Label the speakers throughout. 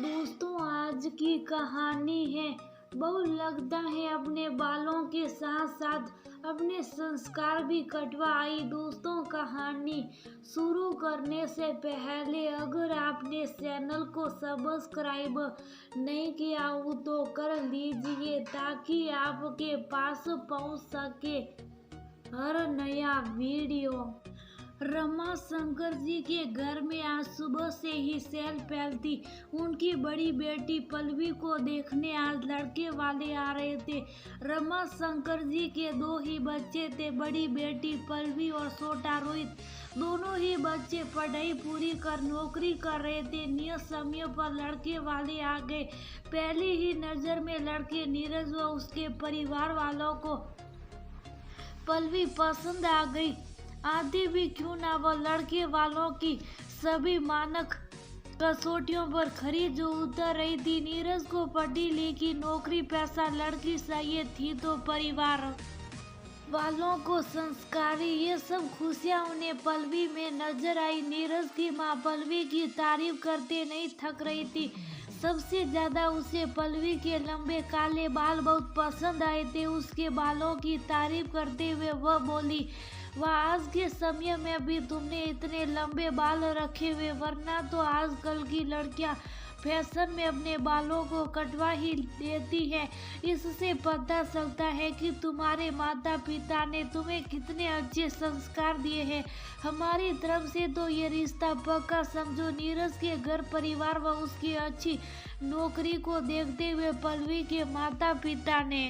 Speaker 1: दोस्तों आज की कहानी है। बहू लगता है अपने बालों के साथ साथ अपने संस्कार भी कटवा आई। दोस्तों कहानी शुरू करने से पहले अगर आपने चैनल को सब्सक्राइब नहीं किया हो तो कर लीजिए ताकि आपके पास पहुंच सके हर नया वीडियो। रमा शंकर जी के घर में आज सुबह से ही चहल पहल थी। उनकी बड़ी बेटी पल्लवी को देखने आज लड़के वाले आ रहे थे। रमा शंकर जी के दो ही बच्चे थे, बड़ी बेटी पल्लवी और छोटा रोहित। दोनों ही बच्चे पढ़ाई पूरी कर नौकरी कर रहे थे। नियत समय पर लड़के वाले आ गए। पहली ही नजर में लड़के नीरज व उसके परिवार वालों को पल्लवी पसंद आ गई। आधी भी क्यों ना, वो लड़के वालों की सभी मानक कसौटियों पर खरी जो उतर रही थी। नीरज को पढ़ी लिखी नौकरी पैसा लड़की चाहिए थी तो परिवार वालों को संस्कारी, ये सब खुशियां उन्हें पल्लवी में नजर आई। नीरज की माँ पल्लवी की तारीफ करते नहीं थक रही थी। सबसे ज्यादा उसे पल्लवी के लंबे काले बाल बहुत पसंद आए थे। उसके बालों की तारीफ करते हुए वह बोली, वाह आज के समय में भी तुमने इतने लंबे बाल रखे हुए, वरना तो आजकल की लड़कियां फैशन में अपने बालों को कटवा ही देती है। इससे पता चलता है कि तुम्हारे माता पिता ने तुम्हें कितने अच्छे संस्कार दिए हैं। हमारी तरफ से तो ये रिश्ता पक्का समझो। नीरज के घर परिवार व उसकी अच्छी नौकरी को देखते हुए पल्लवी के माता पिता ने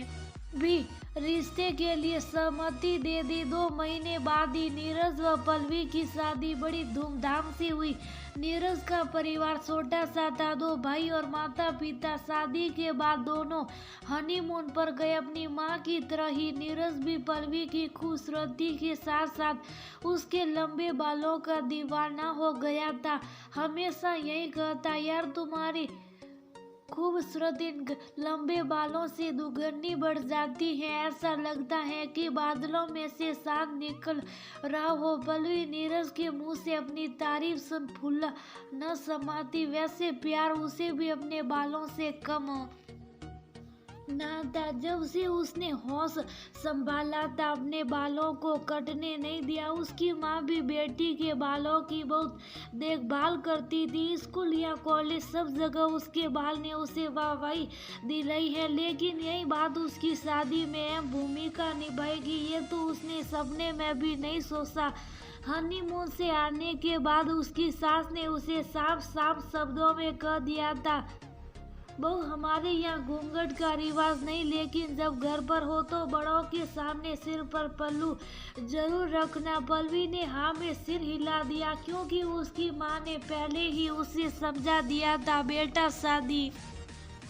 Speaker 1: भी रिश्ते के लिए सहमति दे दी। 2 महीने बाद ही नीरज व पल्लवी की शादी बड़ी धूमधाम से हुई। नीरज का परिवार छोटा सा था, 2 भाई और माता पिता। शादी के बाद दोनों हनीमून पर गए। अपनी माँ की तरह ही नीरज भी पल्लवी की खूबसूरती के साथ साथ उसके लंबे बालों का दीवाना हो गया था। हमेशा यही कहता, यार तुम्हारी खूबसूरती लंबे बालों से दुगनी बढ़ जाती है। ऐसा लगता है कि बादलों में से चांद निकल रहा हो। पल्लवी नीरज के मुंह से अपनी तारीफ सुन फूला न समाती। वैसे प्यार उसे भी अपने बालों से कम ना था। जब से उसने होश संभाला था अपने बालों को कटने नहीं दिया। उसकी माँ भी बेटी के बालों की बहुत देखभाल करती थी। स्कूल या कॉलेज सब जगह उसके बाल ने उसे वाहवाही दिलाई है। लेकिन यही बात उसकी शादी में अहम भूमिका निभाएगी, ये तो उसने सपने में भी नहीं सोचा। हनीमून से आने के बाद उसकी सास ने उसे साफ साफ शब्दों में कह दिया था, बहू हमारे यहाँ घूंघट का रिवाज नहीं, लेकिन जब घर पर हो तो बड़ों के सामने सिर पर पल्लू जरूर रखना। पल्लवी ने हाँ में सिर हिला दिया, क्योंकि उसकी माँ ने पहले ही उसे समझा दिया था, बेटा शादी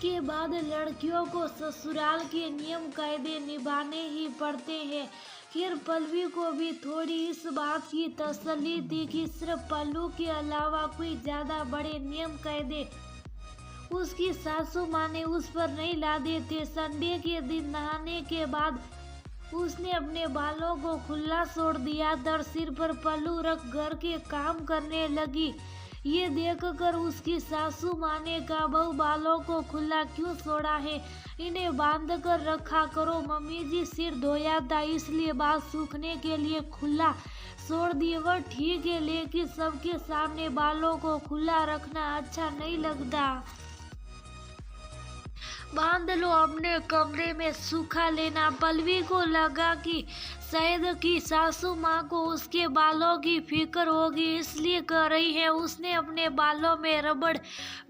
Speaker 1: के बाद लड़कियों को ससुराल के नियम कायदे निभाने ही पड़ते हैं। खैर पल्लवी को भी थोड़ी इस बात की तसल्ली थी कि सिर्फ पल्लू के अलावा कोई ज्यादा बड़े नियम कायदे उसकी सासू माँ ने उस पर नहीं लादे थे। संडे के दिन नहाने के बाद उसने अपने बालों को खुला छोड़ दिया था और सिर पर पल्लू रख घर के काम करने लगी। ये देखकर उसकी सासू माँ ने कहा, बहू बालों को खुला क्यों छोड़ा है, इन्हें बांध कर रखा करो। मम्मी जी सिर धोया था इसलिए बाल सूखने के लिए खुला छोड़ दिए। वह ठीक है, लेकिन सबके सामने बालों को खुला रखना अच्छा नहीं लगता। बांध लो, अपने कमरे में सुखा लेना। पल्लवी को लगा कि शायद की सासू माँ को उसके बालों की फिक्र होगी, इसलिए कर रही है। उसने अपने बालों में रबड़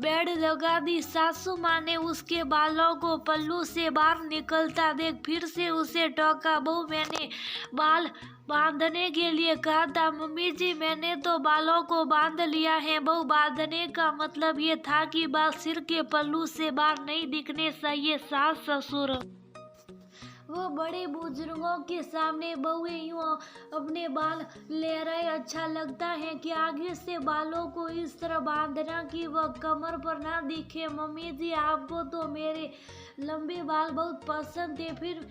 Speaker 1: बैंड लगा दी। सासू माँ ने उसके बालों को पल्लू से बाहर निकलता देख फिर से उसे टोका, बहू मैंने बाल बांधने के लिए कहा था। मम्मी जी मैंने तो बालों को बांध लिया है। बहू बांधने का मतलब ये था कि बाल सिर के पल्लू से बाहर नहीं दिखने चाहिए। सास ससुर वो बड़े बुजुर्गों के सामने बहुएं यूं अपने बाल लहराए अच्छा लगता है कि आगे से बालों को इस तरह बांधना कि वह कमर पर ना दिखे। मम्मी जी आपको तो मेरे लंबे बाल बहुत पसंद थे, फिर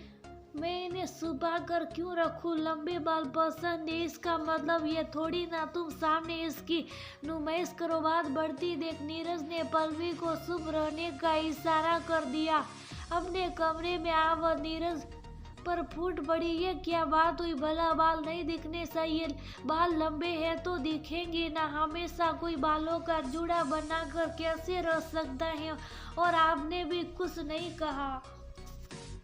Speaker 1: मैं इन्हें छुपा कर क्यों रखूं? लंबे बाल पसंद है इसका मतलब ये थोड़ी ना तुम सामने इसकी नुमाइश करो। बात बढ़ती देख नीरज ने पल्लवी को चुप रहने का इशारा कर दिया। अपने कमरे में आ वह नीरज पर फूट पड़ी। ये क्या बात हुई? भला बाल नहीं दिखने चाहिए? बाल लंबे हैं तो दिखेंगे ना। हमेशा कोई बालों का जूड़ा बनाकर कैसे रह सकता है? और आपने भी कुछ नहीं कहा।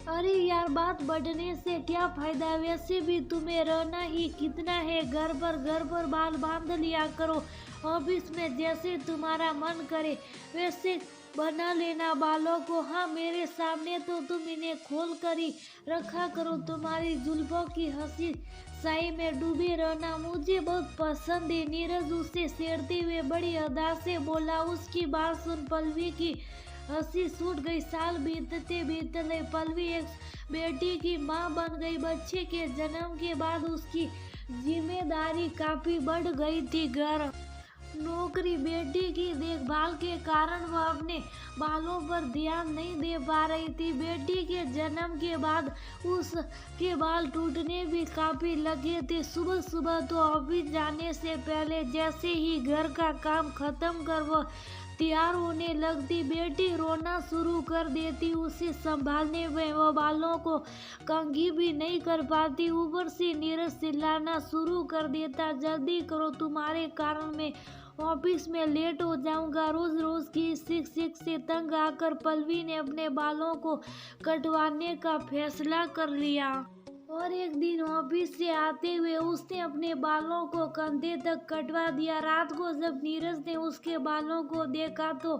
Speaker 1: अरे यार, बात बढ़ने से क्या फायदा? वैसे भी तुम्हें रहना ही कितना है? घर पर बाल बांध लिया करो। ऑफिस में जैसे तुम्हारा मन करे वैसे बना लेना बालों को। हाँ, मेरे सामने तो तुम इन्हें खोल कर ही रखा करो। तुम्हारी जुल्फों की हंसी साई में डूबे रहना मुझे बहुत पसंद है। नीरज उसे छेड़ते हुए बड़ी अदा से बोला। उसकी बात सुन पल्लवी की हंसी छूट गई। साल बीतते बीतते पल्लवी एक बेटी की मां बन गई। बच्चे के जन्म के बाद उसकी जिम्मेदारी काफी बढ़ गई थी। घर, नौकरी, बेटी की देखभाल के कारण वह अपने बालों पर ध्यान नहीं दे पा रही थी। बेटी के जन्म के बाद उसके बाल टूटने भी काफी लगे थे। सुबह सुबह तो ऑफिस जाने से पहले जैसे ही घर का काम खत्म कर वह तैयार होने लगती, बेटी रोना शुरू कर देती। उसे संभालने में वह बालों को कंघी भी नहीं कर पाती। ऊपर से नीरज चिल्लाना शुरू कर देता, जल्दी करो, तुम्हारे कारण मैं ऑफिस में लेट हो जाऊंगा। रोज रोज की शिक से तंग आकर पल्लवी ने अपने बालों को कटवाने का फैसला कर लिया। और एक दिन ऑफिस से आते हुए उसने अपने बालों को कंधे तक कटवा दिया। रात को जब नीरज ने उसके बालों को देखा तो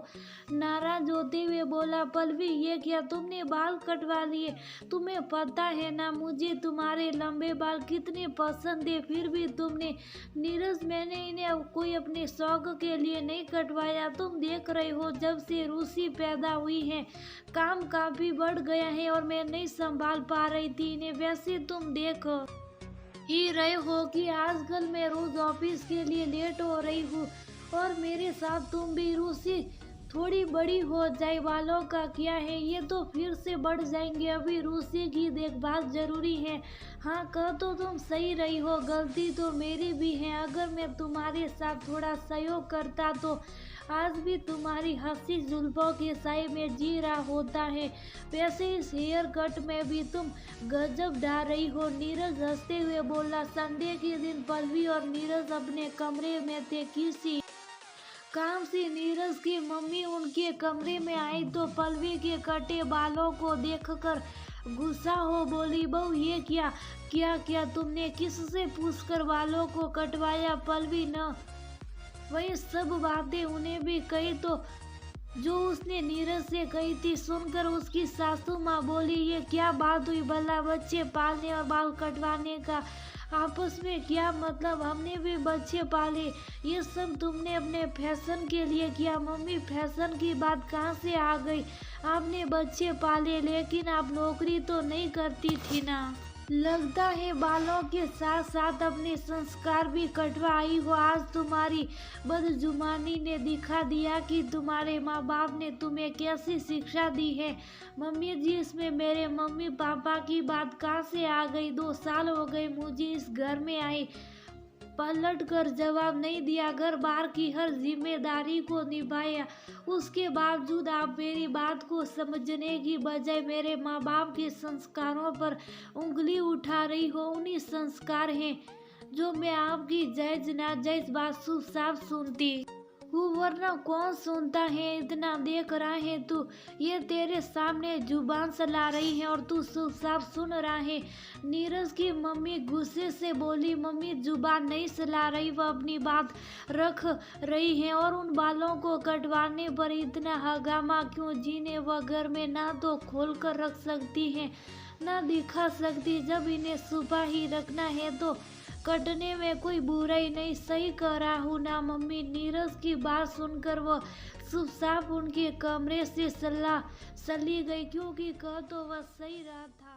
Speaker 1: नाराज होते हुए बोला, पल्लवी ये क्या, तुमने बाल कटवा लिए? तुम्हें पता है ना मुझे तुम्हारे लंबे बाल कितने पसंद है, फिर भी तुमने। नीरज, मैंने इन्हें कोई अपने शौक के लिए नहीं कटवाया। तुम देख रहे हो जब से रूसी पैदा हुई है काम काफी बढ़ गया है और मैं नहीं संभाल पा रही थी इन्हें। वैसे तुम देख ही रहे हो कि आजकल मैं रोज ऑफिस के लिए लेट हो रही हूँ और मेरे साथ तुम भी। रूसी थोड़ी बड़ी हो जाए, बालों का क्या है, ये तो फिर से बढ़ जाएंगे। अभी रूसी की देखभाल जरूरी है। हाँ, कह तो तुम सही रही हो, गलती तो मेरी भी है। अगर मैं तुम्हारे साथ थोड़ा सहयोग करता तो आज भी तुम्हारी हंसी जुल्फों के साए में जी रहा होता है। वैसे इस हेयर कट में भी तुम गजब ढा रही हो। नीरज हंसते हुए बोला। संडे के दिन पल्लवी और नीरज अपने कमरे में थे। किसी काम से नीरज की मम्मी उनके कमरे में आई तो पल्लवी के कटे बालों को देखकर गुस्सा हो बोली, बहू ये क्या क्या क्या तुमने किससे पूछकर बालों को कटवाया? पल्लवी न वही सब बातें उन्हें भी कही तो जो उसने नीरज से कही थी। सुनकर उसकी सासू माँ बोली, ये क्या बात हुई भला? बच्चे पालने और बाल कटवाने का आपस में क्या मतलब? हमने भी बच्चे पाले, ये सब तुमने अपने फैशन के लिए किया। मम्मी, फैशन की बात कहाँ से आ गई? आपने बच्चे पाले लेकिन आप नौकरी तो नहीं करती थी ना। लगता है बालों के साथ साथ अपने संस्कार भी कटवा आई हो। आज तुम्हारी बदजुबानी ने दिखा दिया कि तुम्हारे माँ बाप ने तुम्हें कैसी शिक्षा दी है। मम्मी जी, इसमें मेरे मम्मी पापा की बात कहाँ से आ गई? 2 साल हो गए मुझे इस घर में आए, पलट कर जवाब नहीं दिया, घर बार की हर जिम्मेदारी को निभाया। उसके बावजूद आप मेरी बात को समझने की बजाय मेरे माँ बाप के संस्कारों पर उंगली उठा रही हो। उन्हीं संस्कार हैं जो मैं आपकी जायज नाजायज बात साफ सुनती हूँ, वरना कौन सुनता है? इतना देख रहा है तू, ये तेरे सामने जुबान चला रही है और तू साफ सुन रहा है। नीरज की मम्मी गुस्से से बोली, मम्मी जुबान नहीं चला रही, वह अपनी बात रख रही है। और उन बालों को कटवाने पर इतना हंगामा क्यों? जिन्हें वह घर में ना तो खोल कर रख सकती है ना दिखा सकती। जब इन्हें छुपा ही रखना है तो कटने में कोई बुराई नहीं। सही कह रहा हूँ ना मम्मी? नीरज की बात सुनकर वह चुपचाप उनके कमरे से चली गई, क्योंकि कह तो वह सही रहा था।